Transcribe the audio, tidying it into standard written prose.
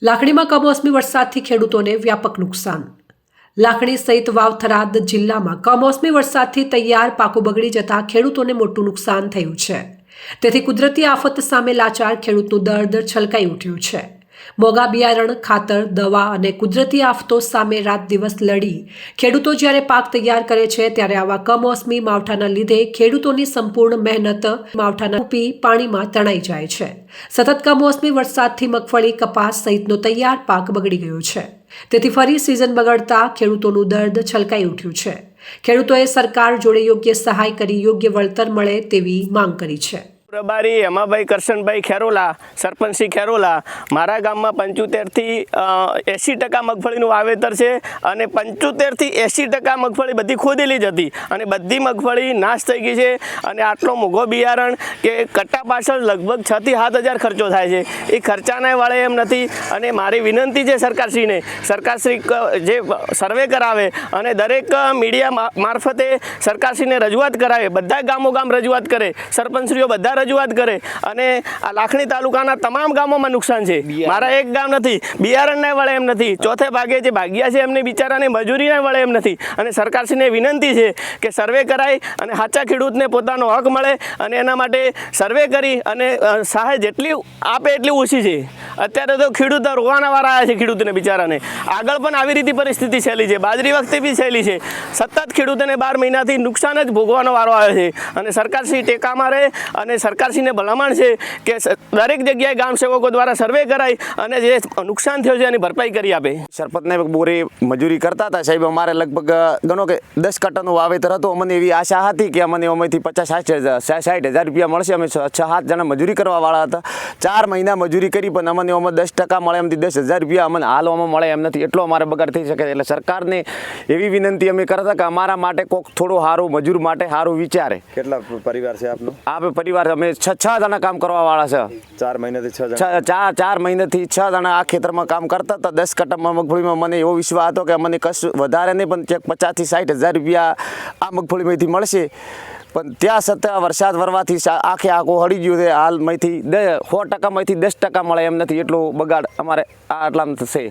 લાખણીમાં કમોસમી વરસાદથી ખેડૂતોને વ્યાપક નુકસાન। લાખણી સહિત વાવ થરાદ જિલ્લામાં કમોસમી વરસાદથી તૈયાર પાકો બગડી જતા ખેડૂતોને મોટું નુકસાન થયું છે। તેથી કુદરતી આફત સામે લાચાર ખેડૂતનું દર્દ છલકાઈ ઉઠ્યું છે। મોંઘા બિયારણ, ખાતર, દવા અને કુદરતી આફતો સામે રાત દિવસ લડી ખેડૂતો જ્યારે પાક તૈયાર કરે છે ત્યારે આવા કમોસમી માવઠાના લીધે ખેડૂતોની સંપૂર્ણ મહેનત માવઠાના રૂપી પાણીમાં તણાઈ જાય છે। સતત કમોસમી વરસાદથી મગફળી, કપાસ સહિતનો તૈયાર પાક બગડી ગયો છે। તેથી ફરી સિઝન બગડતા ખેડૂતોનું દર્દ છલકાઈ ઉઠ્યું છે। ખેડૂતોએ સરકાર જોડે યોગ્ય સહાય કરી યોગ્ય વળતર મળે તેવી માંગ કરી છે। પ્રભારી હેમાભાઈ કરશનભાઈ ખેરોલા, સરપંચશ્રી ખેરોલા, મારા ગામમાં 75 થી 80% મગફળીનું વાવેતર છે અને 75 થી 80% મગફળી બધી ખોદેલી જ હતી અને બધી મગફળી નાશ થઈ ગઈ છે અને આટલો મોંઘો બિયારણ કે કટ્ટા પાછળ લગભગ 6 થી 7 હજાર ખર્ચો થાય છે, એ ખર્ચાને વળે એમ નથી। અને મારી વિનંતી છે સરકારશ્રી જે સર્વે કરાવે અને દરેક મીડિયા મારફતે સરકારશ્રીને રજૂઆત કરાવે, બધા ગામ રજૂઆત કરે, સરપંચશ્રીઓ બધા રજૂઆત કરે અને આ લાખણી તાલુકાના તમામ ગામોમાં નુકસાન છે। મારા એક ગામ નથી, બિયારણને વળે એમ નથી, ચોથે ભાગે જે ભાગ્યા છે એમની બિચારાને મજૂરીને વળે એમ નથી અને સરકારશ્રીને વિનંતી છે કે સર્વે કરાય અને સાચા ખેડૂતને પોતાનો હક મળે અને એના માટે સર્વે કરી અને સહાય જેટલી આપે એટલી ઓછી છે। અત્યારે તો ખેડૂતો રોવાના વાળા આવ્યા છે, ખેડૂતને બિચારાને આગળ પણ આવી રીતે પરિસ્થિતિ થયેલી છે, બાજરી વખતે બી થયેલી છે। સતત ખેડૂતોને 12 મહિનાથી નુકસાન જ ભોગવાનો વારો આવ્યો છે અને સરકારશ્રી ટેકામાં રહે અને સરકારશ્રીને ભલામણ છે કે દરેક જગ્યાએ ગામ સેવકો દ્વારા સર્વે કરાય અને જે નુકસાન થયું છે એની ભરપાઈ કરી આપે। સરપંચને બોરી મજૂરી કરતા હતા સાહેબ, અમારે લગભગ ગણો કે 10 કટ્ટાનું વાવેતર હતું। અમને એવી આશા હતી કે અમને એમાંથી 50-60 હજાર રૂપિયા મળશે। અમે 6-7 જણા મજૂરી કરવાવાળા હતા, 4 મહિના મજૂરી કરી પણ અમને 10% મળે, એમથી 10,000 રૂપિયા અમને હાલવામાં મળે એમ નથી, એટલો અમારે બગાડ થઈ શકે। એટલે સરકારને એવી વિનંતી અમે કરતા કે અમારા માટે કોઈક થોડું સારું મજૂર માટે સારું વિચારે। કેટલા પરિવાર છે આપનો? આ પરિવાર અમે 6 જણા કામ કરવા વાળા છે। 4 મહિનાથી 6 જણા? 4 મહિનાથી 6 જણા આ ખેતરમાં કામ કરતા હતા। 10 કટ્ટામાં મગફળીમાં મને એવો વિશ્વાસ હતો કે મને કશું વધારે નહીં પણ 50-60 હજાર રૂપિયા આ મગફળીમાંથી મળશે, પણ ત્યાં છતાં વરસાદ વરવાથી આખો હળી ગયું છે। હાલમાંથી 100%માંથી 10% મળે એમ નથી, એટલો બગાડ અમારે આ આટલામાં થશે।